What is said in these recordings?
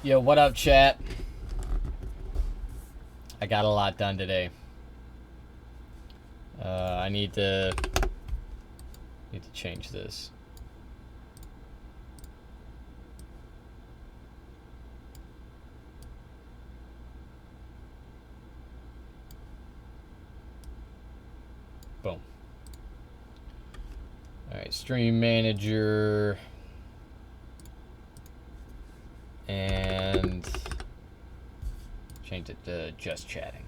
Yo, what up, chat? I got a lot done today. I need to change this. Boom. All right, stream manager and change it to just chatting.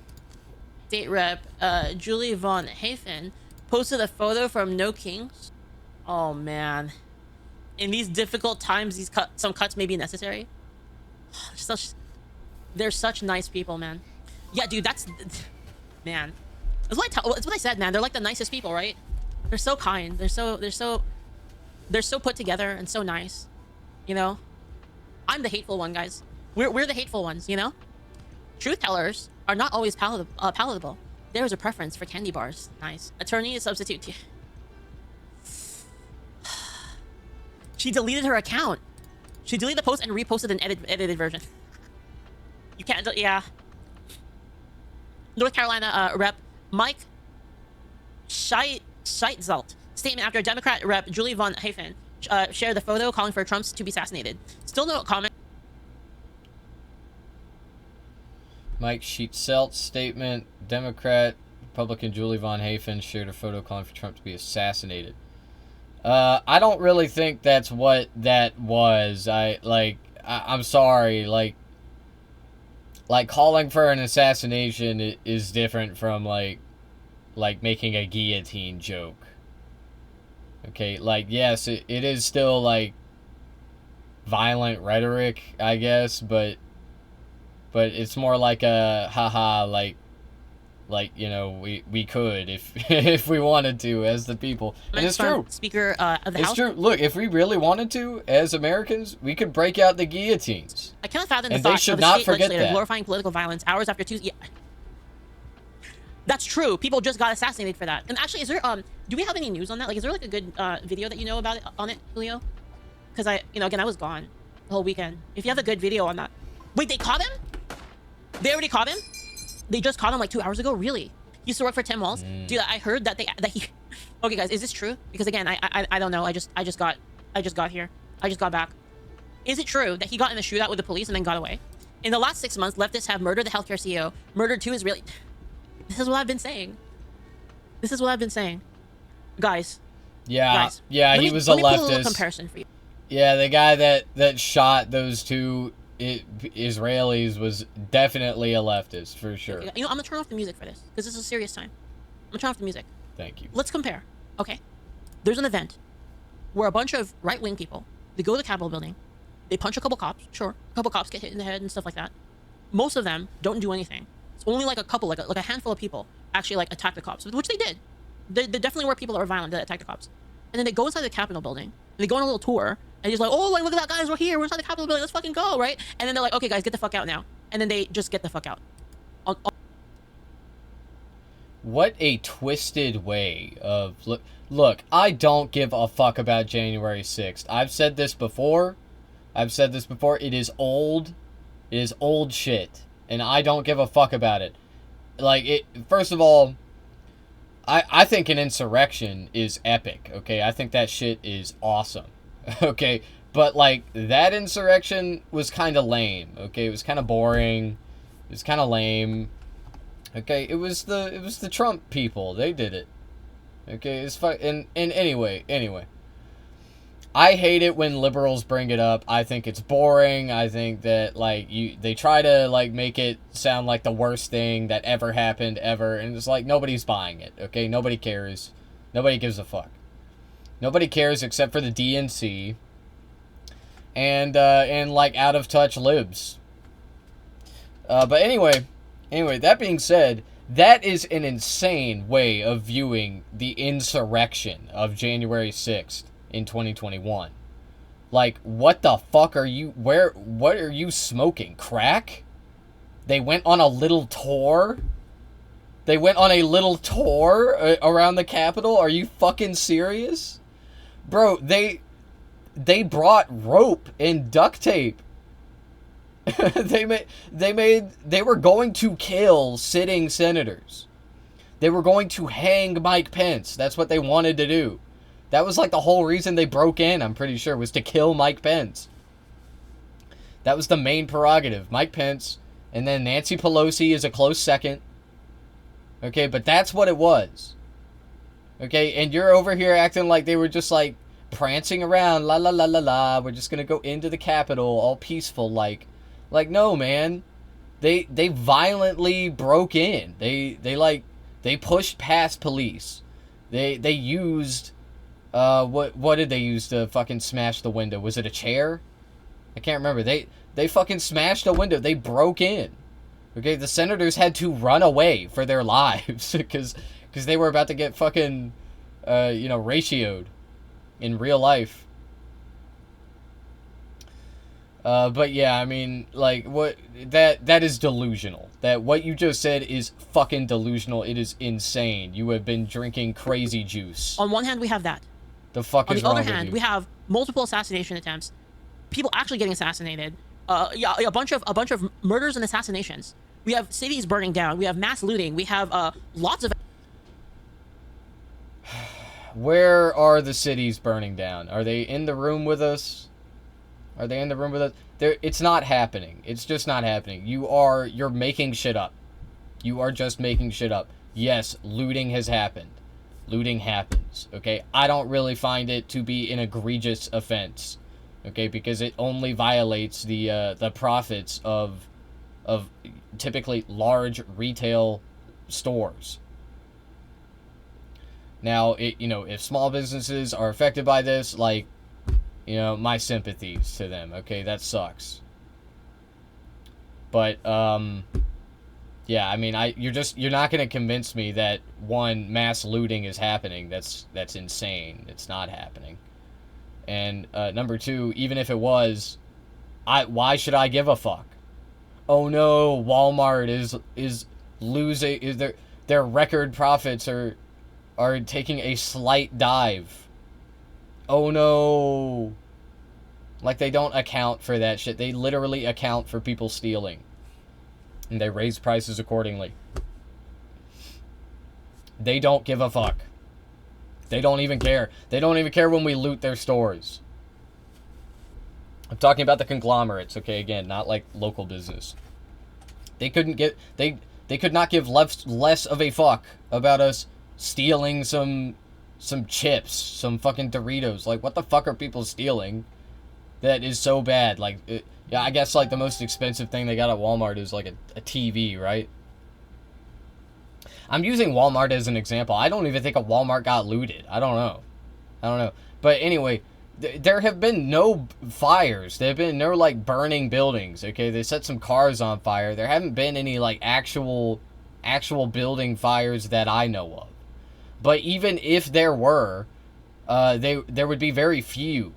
State Rep Julie Von Hafen posted a photo from No Kings. Oh man, in these difficult times, some cuts may be necessary. They're such nice people, man. Yeah, dude, man. It's what I said, man. They're like the nicest people, right? They're so kind. They're so put together and so nice. You know, I'm the hateful one, guys. We're the hateful ones, you know. Truth tellers are not always palatable. There is a preference for candy bars. Nice. Attorney is substitute. She deleted her account. She deleted the post and reposted an edited version. You can't. Yeah. North Carolina Rep Mike Scheitzelt statement after Democrat Rep Julie Von Hafen shared the photo calling for Trump to be assassinated. Still no comment. Mike Scheitzelt statement. Democrat Republican Julie Von Hafen shared a photo calling for Trump to be assassinated. I don't really think that's what that was. I'm sorry. Like calling for an assassination is different from like making a guillotine joke. Okay, like yes, it is still like violent rhetoric, I guess, but it's more like a haha, like you know, we could if if we wanted to as the people. And it's true. Speaker of the House. It's true. Look, if we really wanted to as Americans, we could break out the guillotines. I cannot fathom the and thought they should of a not state forget legislator that. glorifying political violence hours after Tuesday. Yeah. That's true. People just got assassinated for that. And actually, is there do we have any news on that? Like, is there like a good video that you know about it on it, Julio? Because again, I was gone the whole weekend. If you have a good video on that. Wait, they caught him? They already caught him? They just caught him like 2 hours ago? Really? He used to work for Tim Walz? Dude, I heard that he Okay, guys, is this true? Because again, I don't know. I just got here. I just got back. Is it true that he got in a shootout with the police and then got away? In the last 6 months, leftists have murdered the healthcare CEO, murdered two Israeli. This is what I've been saying. This is what I've been saying. Guys. Yeah. Guys, yeah, he was a leftist. Let me pull a little comparison for you. Yeah, the guy that shot those two Israelis was definitely a leftist, for sure. You know, I'm gonna turn off the music for this, because this is a serious time. I'm gonna turn off the music. Thank you. Let's compare, okay? There's an event where a bunch of right-wing people, they go to the Capitol building, they punch a couple cops, sure. A couple cops get hit in the head and stuff like that. Most of them don't do anything. It's only like a couple, like a handful of people actually like attack the cops, which they did. There definitely were people that were violent that attacked the cops. And then they go inside the Capitol building, and they go on a little tour, and he's like, oh, like, look at that, guys, we're here, we're inside the Capitol building, let's fucking go, right? And then they're like, okay, guys, get the fuck out now. And then they just get the fuck out. What a twisted way of... Look, I don't give a fuck about January 6th. I've said this before. It is old. It is old shit. And I don't give a fuck about it. Like, first of all, I think an insurrection is epic, okay? I think that shit is awesome, okay? But, like, that insurrection was kind of lame, okay? It was kind of boring. It was kind of lame. Okay, it was the Trump people. They did it. Okay, it's fine. And anyway. I hate it when liberals bring it up. I think it's boring. I think that, like, they try to, like, make it sound like the worst thing that ever happened, ever. And it's like, nobody's buying it, okay? Nobody cares. Nobody gives a fuck. Nobody cares except for the DNC. And like, out-of-touch libs. But anyway, that being said, that is an insane way of viewing the insurrection of January 6th. In 2021. Like, what the fuck are you... What are you smoking? Crack? They went on a little tour? They went on a little tour around the Capitol? Are you fucking serious? Bro, they brought rope and duct tape. They were going to kill sitting senators. They were going to hang Mike Pence. That's what they wanted to do. That was like the whole reason they broke in, I'm pretty sure, was to kill Mike Pence. That was the main prerogative. Mike Pence, and then Nancy Pelosi is a close second. Okay, but that's what it was. Okay, and you're over here acting like they were just like prancing around, la la la la la, we're just gonna go into the Capitol all peaceful like no, man. They violently broke in. They pushed past police. They used what did they use to fucking smash the window? Was it a chair? I can't remember. They fucking smashed a window. They broke in. Okay, the senators had to run away for their lives because they were about to get fucking ratioed in real life. But yeah, I mean, like, what that is delusional. That what you just said is fucking delusional. It is insane. You have been drinking crazy juice. On one hand, we have that. The fuck is wrong with you? On the other hand, we have multiple assassination attempts, people actually getting assassinated, a bunch of murders and assassinations. We have cities burning down. We have mass looting. We have lots of. Where are the cities burning down? Are they in the room with us? Are they in the room with us? It's not happening. It's just not happening. You're making shit up. You are just making shit up. Yes, looting has happened. Looting happens, okay? I don't really find it to be an egregious offense, okay? Because it only violates the profits of typically large retail stores. Now, if small businesses are affected by this, like, my sympathies to them, okay? That sucks. But, yeah, I mean, you're not going to convince me that, one, mass looting is happening. That's insane. It's not happening. And, number two, even if it was, why should I give a fuck? Oh no, Walmart is losing, their record profits are taking a slight dive. Oh no. Like, they don't account for that shit. They literally account for people stealing. And they raise prices accordingly. They don't give a fuck. They don't even care. They don't even care when we loot their stores. I'm talking about the conglomerates, okay? Again, not like local business. They could not give less of a fuck about us stealing some chips, some fucking Doritos. Like, what the fuck are people stealing that is so bad? Like, yeah, I guess, like, the most expensive thing they got at Walmart is, like, a TV, right? I'm using Walmart as an example. I don't even think a Walmart got looted. I don't know. But anyway, there have been no fires. There have been no, like, burning buildings, okay? They set some cars on fire. There haven't been any, like, actual building fires that I know of. But even if there were, there would be very few,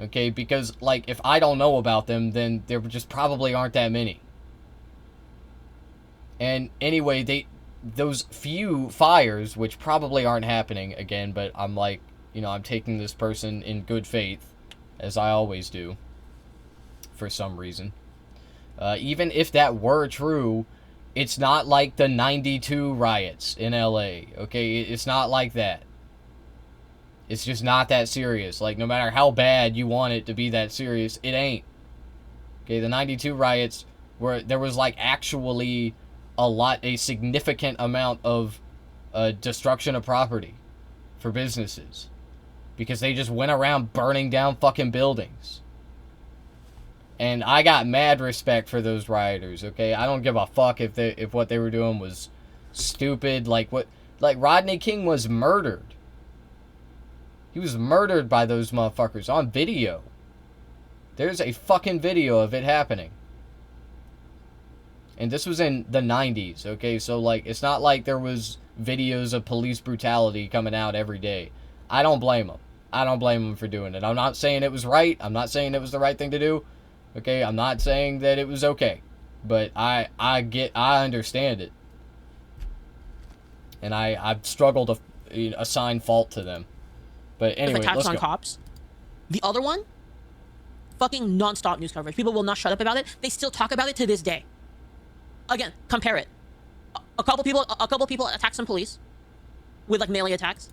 okay? Because, like, if I don't know about them, then there just probably aren't that many. And anyway, those few fires, which probably aren't happening again, but I'm like, I'm taking this person in good faith, as I always do, for some reason. Even if that were true, it's not like the 92 riots in LA, okay? It's not like that. It's just not that serious. Like, no matter how bad you want it to be that serious, it ain't. Okay, the 92 riots, where there was, like, actually a significant amount of destruction of property for businesses. Because they just went around burning down fucking buildings. And I got mad respect for those rioters, okay? I don't give a fuck if what they were doing was stupid. Like Rodney King was murdered. He was murdered by those motherfuckers on video. There's a fucking video of it happening. And this was in the 90s, okay? So, like, it's not like there was videos of police brutality coming out every day. I don't blame them. I don't blame them for doing it. I'm not saying it was right. I'm not saying it was the right thing to do. Okay, I'm not saying that it was okay, but I understand it, and I've struggled to assign fault to them. But anyway, attacks let's on go. cops. The other one fucking non-stop news coverage. People will not shut up about it. They still talk about it to this day. Again, compare it. A couple people attack some police with like melee attacks.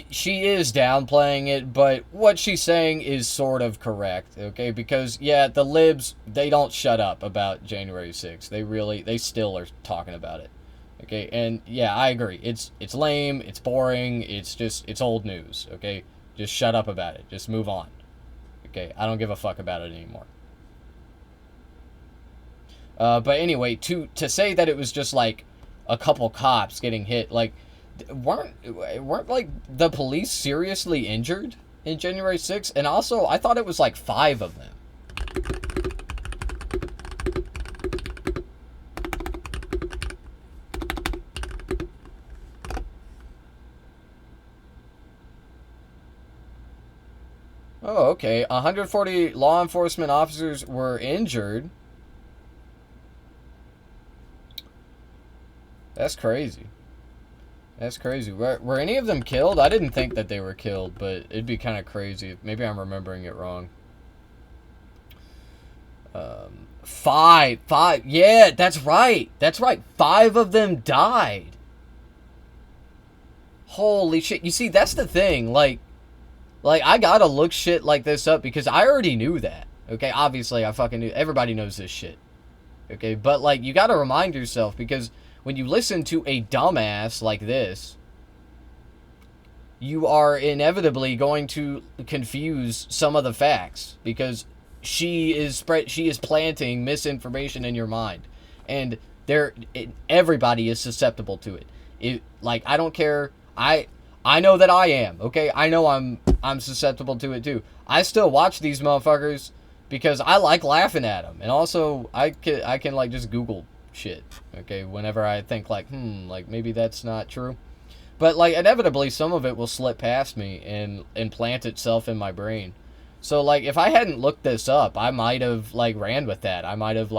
She is downplaying it, but what she's saying is sort of correct, okay? Because, yeah, the libs, they don't shut up about January 6th. They still are talking about it, okay? And, yeah, I agree. It's lame, it's boring, it's old news, okay? Just shut up about it. Just move on, okay? I don't give a fuck about it anymore. But anyway, to say that it was just, like, a couple cops getting hit, like... weren't like the police seriously injured in January 6th? And also, I thought it was like 5 of them. Oh, okay. 140 law enforcement officers were injured. That's crazy. That's crazy. Were any of them killed? I didn't think that they were killed, but it'd be kind of crazy. Maybe I'm remembering it wrong. 5. Yeah, that's right. That's right. 5 of them died. Holy shit. You see, that's the thing. Like I gotta look shit like this up because I already knew that. Okay, obviously I fucking knew. Everybody knows this shit. Okay, but like you gotta remind yourself because... when you listen to a dumbass like this, you are inevitably going to confuse some of the facts because she is planting misinformation in your mind, and everybody is susceptible to it. Like I don't care. I know that I am. Okay, I know I'm susceptible to it too. I still watch these motherfuckers because I like laughing at them, and also I can like just Google shit, okay, whenever I think like maybe that's not true, but like inevitably some of it will slip past me and implant itself in my brain. So like if I hadn't looked this up, I might have like ran with that. I might have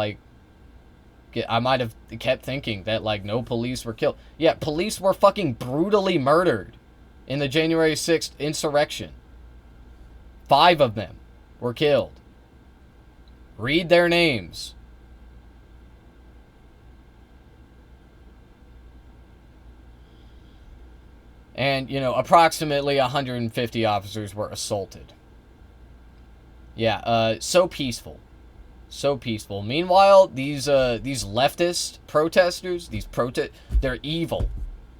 kept thinking that like no police were killed. Yeah, police were fucking brutally murdered in the January 6th insurrection. 5 of them were killed. Read their names. And, you know, approximately 150 officers were assaulted. Yeah, so peaceful. So peaceful. Meanwhile, these leftist protesters, they're evil.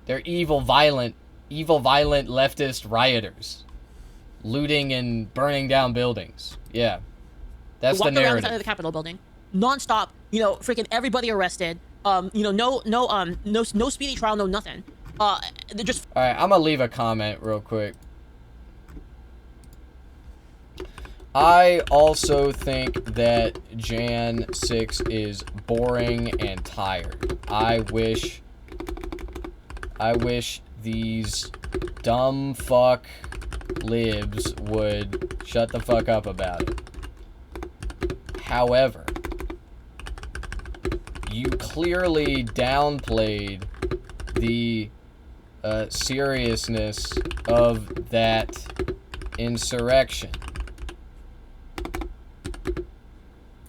They're evil, violent leftist rioters. Looting and burning down buildings. Yeah. That's the narrative. Walked around the Capitol building. Non-stop, you know, freaking everybody arrested. You know, no speedy trial, no nothing. They're just... Alright, I'm gonna leave a comment real quick. I also think that Jan 6 is boring and tired. I wish these dumb fuck libs would shut the fuck up about it. However, you clearly downplayed the seriousness of that insurrection.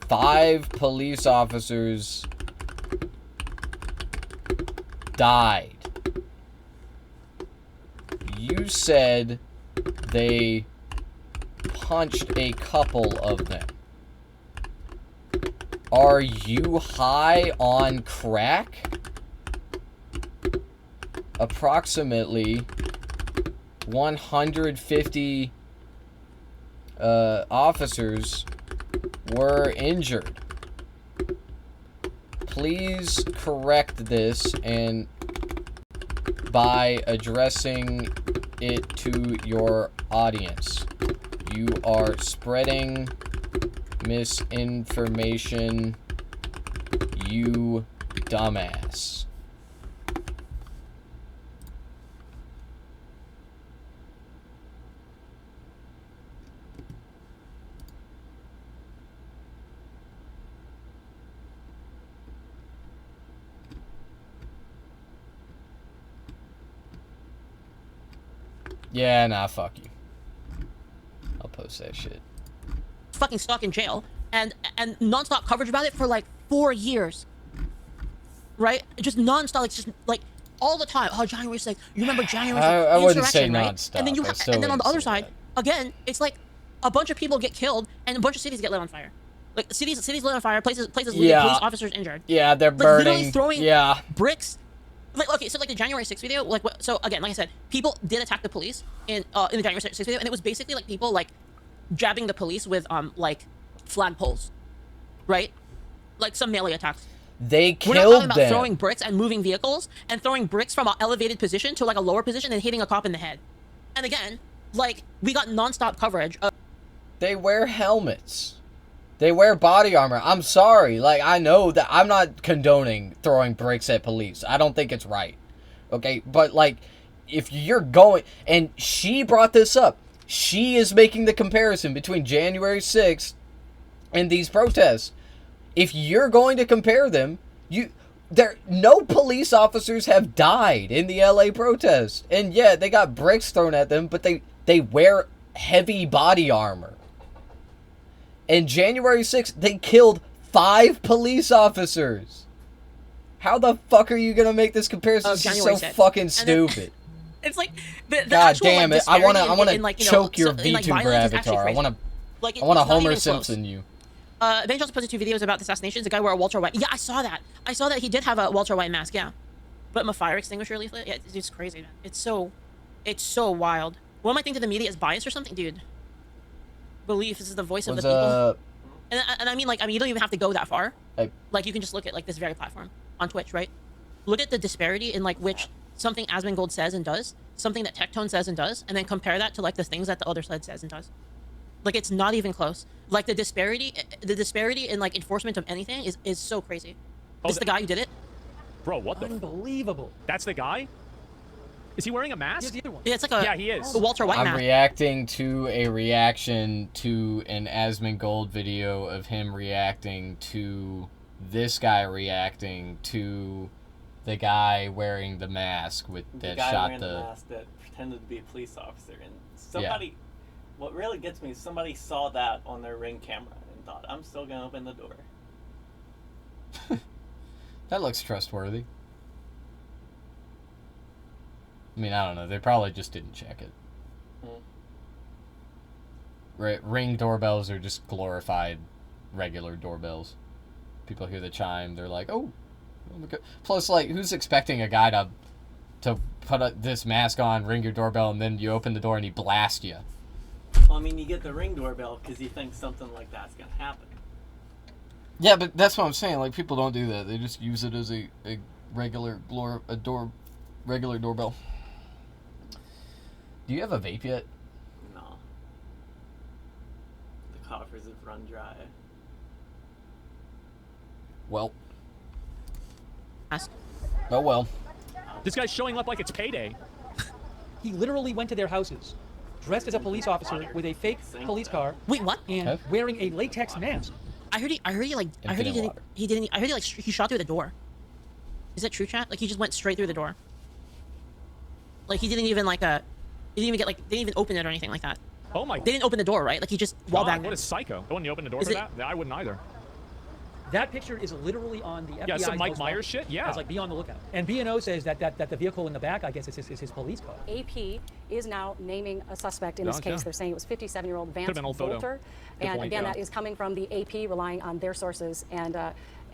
5 police officers died. You said they punched a couple of them. Are you high on crack? Approximately 150 officers were injured. Please correct this and by addressing it to your audience. You are spreading misinformation, you dumbass. Yeah, nah, fuck you. I'll post that shit. fucking stuck in jail, and nonstop coverage about it for like 4 years, right? Just nonstop, like just like all the time. Oh, January 6th. You remember January 6th? I wouldn't say right? nonstop. And then you and then on the other side, that. again, it's like a bunch of people get killed and a bunch of cities get lit on fire. Like cities lit on fire, places looted, police officers injured. Yeah, they're like, burning. Literally throwing bricks. Like, okay, so like the January 6th video, like so again, like I said, people did attack the police in the January 6th video, and it was basically like people like jabbing the police with like flagpoles, right? Like some melee attacks. They killed We're not talking about them. throwing bricks and moving vehicles and throwing bricks from an elevated position to like a lower position and hitting a cop in the head. And again, like we got nonstop coverage of. They wear helmets. They wear body armor. I'm sorry. Like, I know that I'm not condoning throwing bricks at police. I don't think it's right. Okay? But, like, if you're going... And she brought this up. She is making the comparison between January 6th and these protests. If you're going to compare them, no police officers have died in the LA protest. And yeah, they got bricks thrown at them, but they wear heavy body armor. And January 6th, they killed 5 police officers. How the fuck are you gonna make this comparison? This is so 6th. fucking stupid. It's like the God actual, damn like, it! I wanna like, choke your like, VTuber avatar. I wanna Homer Simpson you. Benj also posted 2 videos about the assassinations. The guy wore a Walter White. Yeah, I saw that. I saw that he did have a Walter White mask. Yeah, but a fire extinguisher leaflet. Yeah, it's just crazy, man. It's so wild. What am I thinking? The media is biased or something, dude? Belief is the voice of the people. And I mean, you don't even have to go that far. Like, you can just look at, like, this very platform on Twitch, right? Look at the disparity in, like, which something Asmongold says and does, something that Tectone says and does, and then compare that to, like, the things that the other side says and does. Like, it's not even close. Like, the disparity in, like, enforcement of anything is so crazy. This is the guy who did it. Bro, what the? Unbelievable. That's the guy? Is he wearing a mask? The other one. Yeah, it's like a... Yeah, he is. A Walter White mask. I'm reacting to a reaction to an Asmongold video of him reacting to this guy reacting to the guy wearing the mask with that shot the mask that pretended to be a police officer, and somebody. Yeah. What really gets me is somebody saw that on their Ring camera and thought, "I'm still gonna open the door." That looks trustworthy. I mean, I don't know. They probably just didn't check it. Ring doorbells are just glorified regular doorbells. People hear the chime, they're like, oh my God. Plus, like, who's expecting a guy to put this mask on, ring your doorbell, and then you open the door and he blasts you? Well, I mean, you get the Ring doorbell because you think something like that's going to happen. Yeah, but that's what I'm saying. Like, people don't do that. They just use it as a regular doorbell. Do you have a vape yet? No. The coffers have run dry. Well. Oh well. This guy's showing up like it's payday. He literally went to their houses, dressed as a police officer with a fake police car. Wait, what? And wearing a latex mask. I heard he shot through the door. Is that true, chat? Like, he just went straight through the door. Like, he didn't even didn't even open it or anything like that. Oh my. They didn't open the door, right? Like, he just wallbanged. What a psycho. Wouldn't you open the door for that? I wouldn't either. That picture is literally on the FBI's some Mike Myers shit? Yeah. It's like, be on the lookout. And B&O says that the vehicle in the back, I guess, is his police car. AP is now naming a suspect in this case. They're saying it was 57-year-old Vance Volter. And again, that is coming from the AP, relying on their sources. And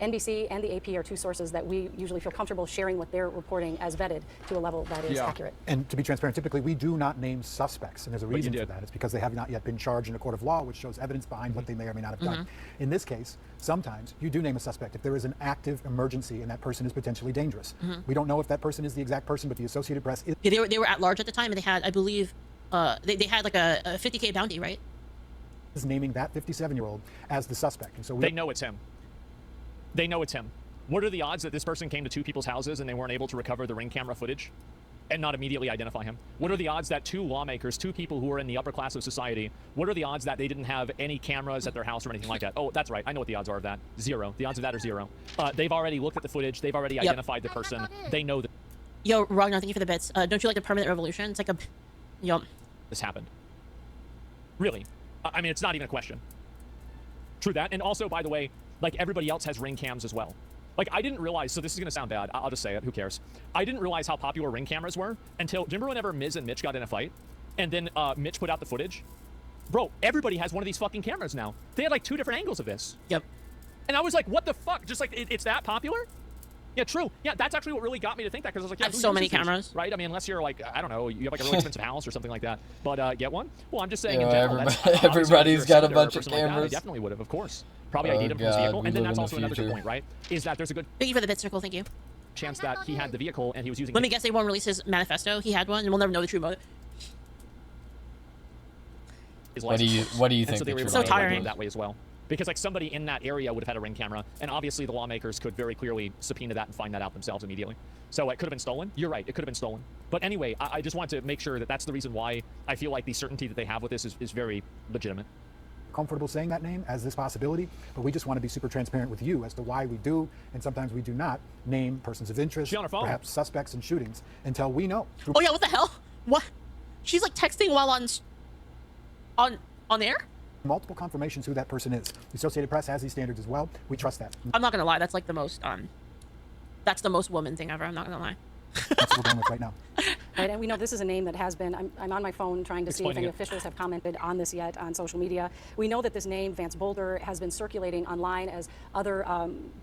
NBC and the AP are 2 sources that we usually feel comfortable sharing what they're reporting as vetted to a level that is accurate. And to be transparent, typically we do not name suspects, and there's a reason for that. It's because they have not yet been charged in a court of law, which shows evidence behind what they may or may not have done. In this case, sometimes you do name a suspect if there is an active emergency and that person is potentially dangerous. We don't know if that person is the exact person, but the Associated Press is. Yeah, they were at large at the time, and they had, I believe, they had like a 50K bounty, right? Is naming that 57-year-old as the suspect, and so they know it's him. They know it's him. What are the odds that this person came to 2 people's houses and they weren't able to recover the Ring camera footage and not immediately identify him? What are the odds that 2 lawmakers, 2 people who are in the upper class of society, what are the odds that they didn't have any cameras at their house or anything like that? Oh, that's right. I know what the odds are of that. 0. The odds of that are 0. They've already looked at the footage. They've already identified the person. They know that. Yo, Ragnar, thank you for the bits. Don't you like the permanent revolution? It's like a... Yo. This happened. Really. I mean, it's not even a question. True that. And also, by the way, like everybody else has ring cams as well. Like I didn't realize, so this is going to sound bad. I'll just say it. Who cares? I didn't realize how popular ring cameras were until, remember whenever Miz and Mitch got in a fight? And then Mitch put out the footage? Bro, everybody has one of these fucking cameras now. They had like 2 different angles of this. Yep. And I was like, what the fuck? Just like, it's that popular? Yeah, true. Yeah, that's actually what really got me to think that, because I was like, yeah, I have so many cameras. Right? I mean, unless you're like, I don't know, you have like a really expensive house or something like that. But get one? Well, I'm just saying in general. Everybody's got a bunch of like that, cameras. I definitely would have, of course. Probably ID'd him from his vehicle. And then that's also another good point, right? Is that there's a good Thank you for the bit circle. Thank you. chance that he had the vehicle and he was using. Let me guess, they won't release his manifesto. He had one, and we'll never know the true motive. What do you think? So they were so tiring that way as well. Because like somebody in that area would have had a ring camera, and obviously the lawmakers could very clearly subpoena that and find that out themselves immediately. So it could have been stolen. You're right, it could have been stolen. But anyway, I just want to make sure that that's the reason why I feel like the certainty that they have with this is very legitimate. Comfortable saying that name as this possibility, but we just want to be super transparent with you as to why we do, and sometimes we do not, name persons of interest, She's on her phone. perhaps suspects in shootings, until we know. Oh yeah, what the hell? What? She's like texting while on air? Multiple confirmations who that person is. The Associated Press has these standards as well. We trust that. I'm not gonna lie, that's like the most that's the most woman thing ever. I'm not gonna lie. That's what we're going with right now. Right, and we know this is a name that has been, I'm on my phone trying to see if any it. officials have commented on this yet on social media. We know that this name, Vance Boulder, has been circulating online as other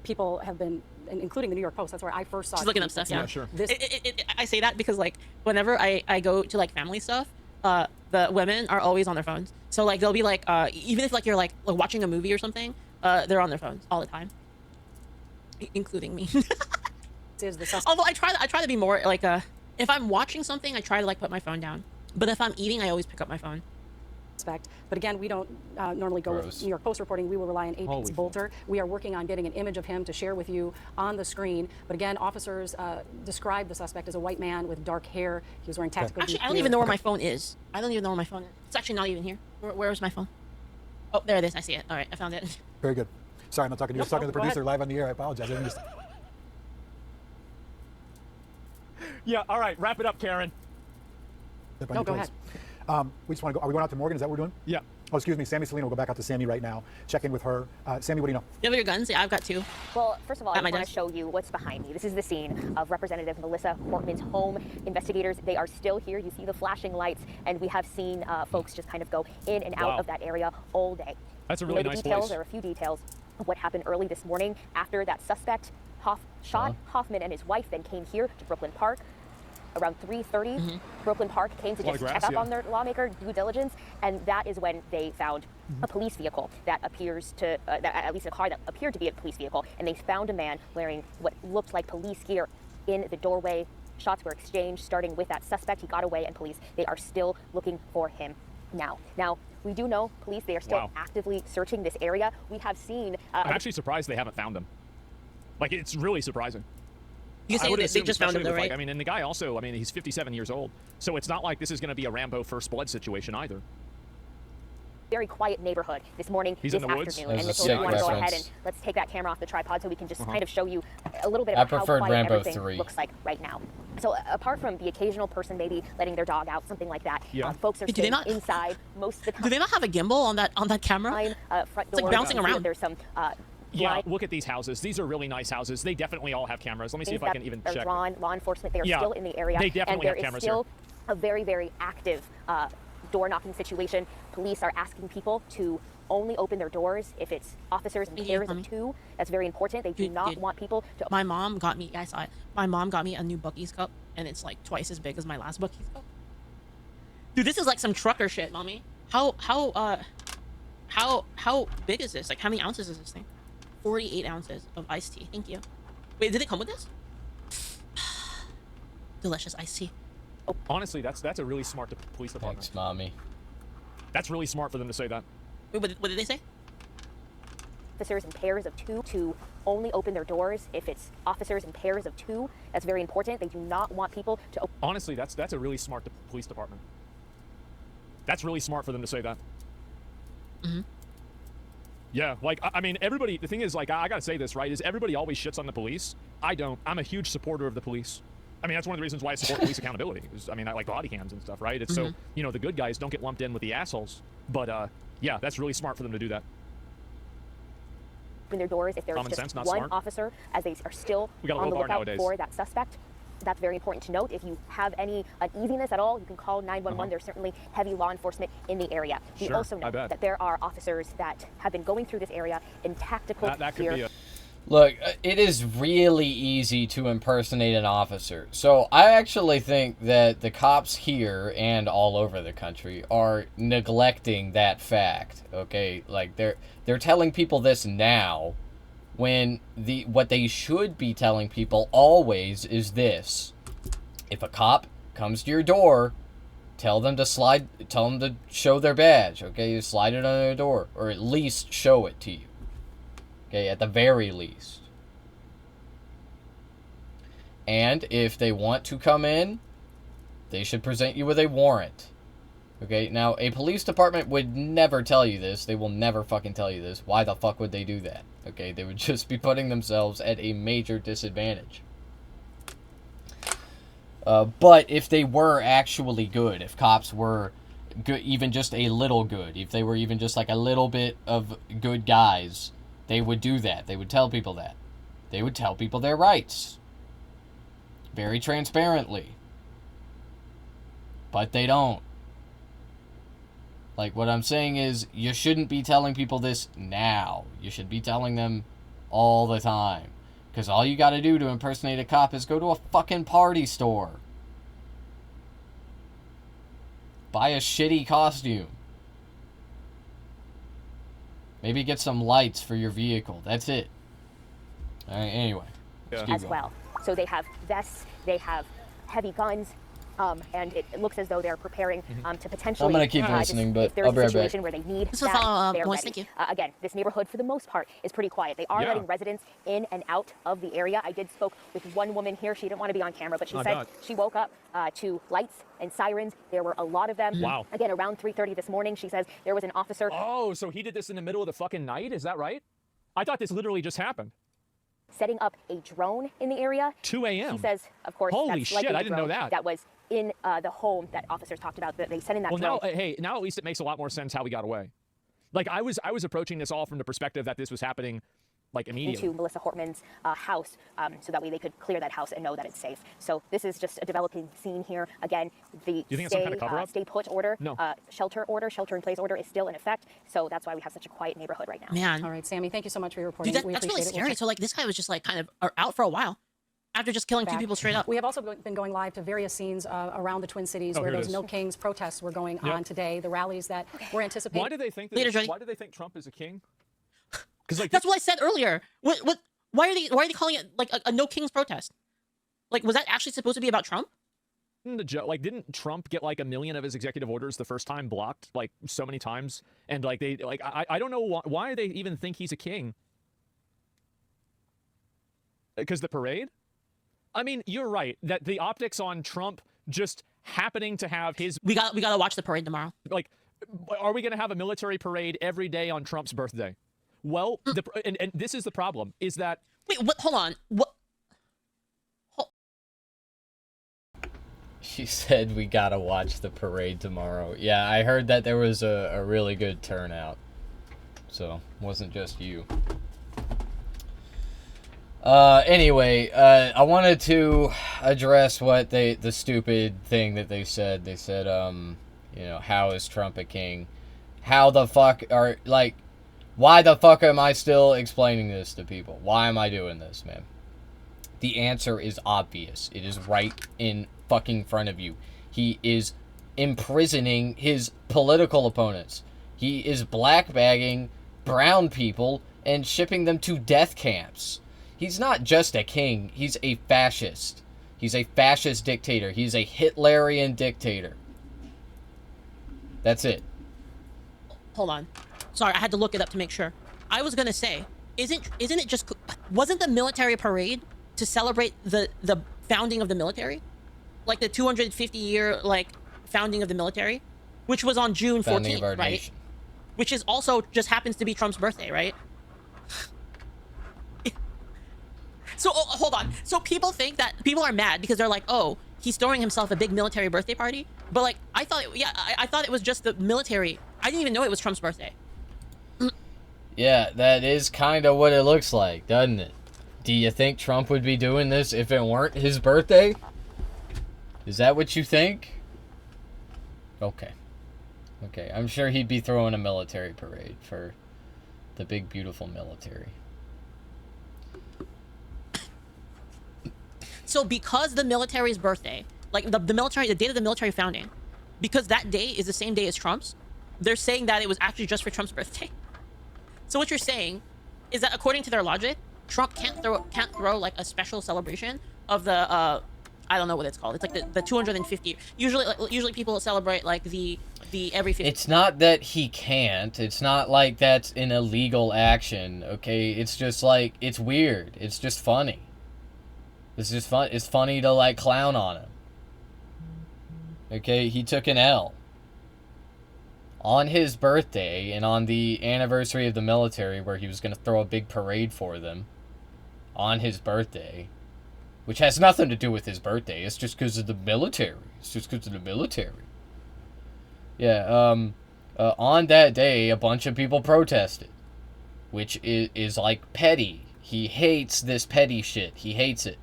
people have been, including the New York Post. That's where I first saw She's looking up stuff, yeah. Sure. This, I say that because like whenever I go to like family stuff, the women are always on their phones. So like they'll be like, even if like you're like watching a movie or something, they're on their phones all the time, including me. is the suspect. Although I try to be more like if I'm watching something, I try to like put my phone down. But if I'm eating, I always pick up my phone. But again, we don't normally go with New York Post reporting. We will rely on AP's Bolter. We are working on getting an image of him to share with you on the screen. But again, officers describe the suspect as a white man with dark hair. He was wearing tactical Actually, gear. I don't even know where my phone is. I don't even know where my phone is. It's actually not even here. Where is my phone? Oh, there it is. I see it. All right, I found it. Very good. Sorry, I'm not talking to you. I was talking to the producer live on the air. I apologize. I didn't just... Yeah, all right, wrap it up, Karen. No, go ahead. We just want to go. Are we going out to Morgan? Is that what we're doing? Yeah. Oh, excuse me. Sammy Selena will go back out to Sammy right now. Check in with her. Sammy, what do you know? You have your guns? Yeah, I've got 2. Well, first of all, I At my want to desk. show you what's behind me. This is the scene of Representative Melissa Portman's home. Investigators, they are still here. You see the flashing lights, and we have seen folks just kind of go in and out of that area all day. That's a really nice details, place. There are a few details of what happened early this morning after that suspect shot Hoffman and his wife, then came here to Brooklyn Park. Around 3:30, Brooklyn Park came to just check up on their lawmaker due diligence, and that is when they found a police vehicle that appears to, at least a car that appeared to be a police vehicle, and they found a man wearing what looked like police gear in the doorway. Shots were exchanged, starting with that suspect. He got away, and police, they are still looking for him now. Now, we do know police, they are still actively searching this area. We have seen... I'm actually surprised they haven't found him. Like, it's really surprising. You say they just found him though, right? Like, I mean, and the guy also, I mean, he's 57 years old. So it's not like this is going to be a Rambo First Blood situation either. Very quiet neighborhood this morning, He's this in the woods? afternoon. That was And a so we sick want to go ahead reference. and let's take that camera off the tripod so we can just kind of show you a little bit I of how preferred quiet Rambo everything 3. looks like right now. So apart from the occasional person maybe letting their dog out, something like that, folks are Do they staying not- inside most of the time. Do they not have a gimbal on that camera? Front It's like door. bouncing You see that around. There's some Yeah, look at these houses. These are really nice houses. They definitely all have cameras. Let me see if I can even check. Drawn, law enforcement, they are still in the area. They definitely and have cameras there is still a very, very active door knocking situation. Police are asking people to only open their doors if it's officers in pairs of 2. That's very important. They do not want people to... My mom got me, I saw it. My mom got me a new Buc-ee's cup, and it's like twice as big as my last Buc-ee's cup. Dude, this is like some trucker shit, mommy. How big is this? Like, how many ounces is this thing? 48 ounces of iced tea. Thank you. Wait, did it come with this? Delicious iced tea. Honestly, that's a really smart police department. Thanks, mommy. That's really smart for them to say that. Wait, what did they say? Officers in pairs of 2 to only open their doors if it's officers in pairs of 2. That's very important. They do not want people to... Honestly, that's a really smart police department. That's really smart for them to say that. Yeah, like, I mean, everybody, the thing is, like, I gotta say this, right, is everybody always shits on the police. I don't. I'm a huge supporter of the police. I mean, that's one of the reasons why I support police accountability. I mean, I like body cams and stuff, right? It's so, the good guys don't get lumped in with the assholes. But, yeah, that's really smart for them to do that. open their doors if there's Common just sense, not one smart. officer, as they are still We got a on low the bar lookout nowadays. for that suspect. That's very important to note. If you have any uneasiness at all, you can call 911. There's certainly heavy law enforcement in the area. We Sure, also I know bet. that there are officers that have been going through this area in tactical That could gear. be a... Look, it is really easy to impersonate an officer. So I actually think that the cops here and all over the country are neglecting that fact. Okay, like they're telling people this now, when what they should be telling people always is this: if a cop comes to your door, tell them to show their badge. Okay, you slide it on their door, or at least show it to you. Okay, at the very least. And if they want to come in, they should present you with a warrant. Okay, now, a police department would never tell you this. They will never fucking tell you this. Why the fuck would they do that? Okay, they would just be putting themselves at a major disadvantage. But if they were actually good, if cops were good, even just a little good, if they were even just like a little bit of good guys, they would do that. They would tell people that. They would tell people their rights. Very transparently. But they don't. Like, what I'm saying is, you shouldn't be telling people this now. You should be telling them all the time. Because all you gotta do to impersonate a cop is go to a fucking party store. Buy a shitty costume. Maybe get some lights for your vehicle. That's it. Alright, anyway. As well. So they have vests, they have heavy guns, and it looks as though they're preparing to potentially... I'm going to keep listening, but if there's I'll be a right situation back. where they need This will that, follow they're voice, ready. thank you. Again, this neighborhood, for the most part, is pretty quiet. They are letting residents in and out of the area. I did spoke with one woman here. She didn't want to be on camera, but she said she woke up to lights and sirens. There were a lot of them. Wow. Again, around 3:30 this morning, she says there was an officer... Oh, so he did this in the middle of the fucking night? Is that right? I thought this literally just happened. setting up a drone in the area. 2 a.m. She says, of course, Holy that's shit, likely I the didn't know drone that. that was in the home that officers talked about. That they sent in that Well, drone. now, hey, now at least it makes a lot more sense how we got away. Like, I was approaching this all from the perspective that this was happening, like, immediately. Into Melissa Hortman's house, so that way they could clear that house and know that it's safe. So this is just a developing scene here. Again, the stay put order, shelter in place order is still in effect. So that's why we have such a quiet neighborhood right now. Man. All right, Sammy, thank you so much for your reporting. Dude, that's really scary. So like this guy was just like kind of out for a while after just killing two people straight up. We have also been going live to various scenes around the Twin Cities where those No Kings protests were going on today. The rallies that were anticipated. Why do they think that why do they think Trump is a king? Because like that's what I said earlier. What? Why are they calling it like a No Kings protest? Like, was that actually supposed to be about Trump? Like, didn't Trump get like 1 million of his executive orders the first time blocked like so many times? And like I don't know why they even think he's a king. Because the parade? I mean, you're right that the optics on Trump just happening to have his... We gotta watch the parade tomorrow. Like, are we going to have a military parade every day on Trump's birthday? Well, and this is the problem, is that... Wait, what? Hold on. What? She said we gotta watch the parade tomorrow. Yeah, I heard that there was a really good turnout. So, wasn't just you. Anyway, I wanted to address what the stupid thing that they said. They said, you know, how is Trump a king? How the fuck are, like, why the fuck am I still explaining this to people? Why am I doing this, man? The answer is obvious. It is right in fucking front of you. He is imprisoning his political opponents. He is blackbagging brown people and shipping them to death camps. He's not just a king, he's a fascist. He's a fascist dictator. He's a Hitlerian dictator. That's it. Hold on. Sorry, I had to look it up to make sure. I was gonna say, isn't it just... Wasn't the military parade to celebrate the founding of the military? Like the 250-year, like, founding of the military? Which was on June 14th, right? Nation. Which is also just happens to be Trump's birthday, right? So, hold on. So people think that... People are mad because they're like, oh, he's throwing himself a big military birthday party? But, like, I thought it was just the military. I didn't even know it was Trump's birthday. Yeah, that is kind of what it looks like, doesn't it? Do you think Trump would be doing this if it weren't his birthday? Is that what you think? Okay. Okay, I'm sure he'd be throwing a military parade for the big, beautiful military. So because the military's birthday, like the date of the military founding, because that day is the same day as Trump's, they're saying that it was actually just for Trump's birthday. So what you're saying is that according to their logic, Trump can't throw like a special celebration of the I don't know what it's called. It's like the 250. Usually people celebrate like the every 50. It's not that he can't. It's not like that's an illegal action, okay? It's just like, it's weird. It's just funny. It's just fun. It's funny to like clown on him. Okay, he took an L. On his birthday and on the anniversary of the military where he was going to throw a big parade for them on his birthday, which has nothing to do with his birthday. It's just because of the military. It's just because of the military. Yeah, on that day, a bunch of people protested, which is like petty. He hates this petty shit. He hates it.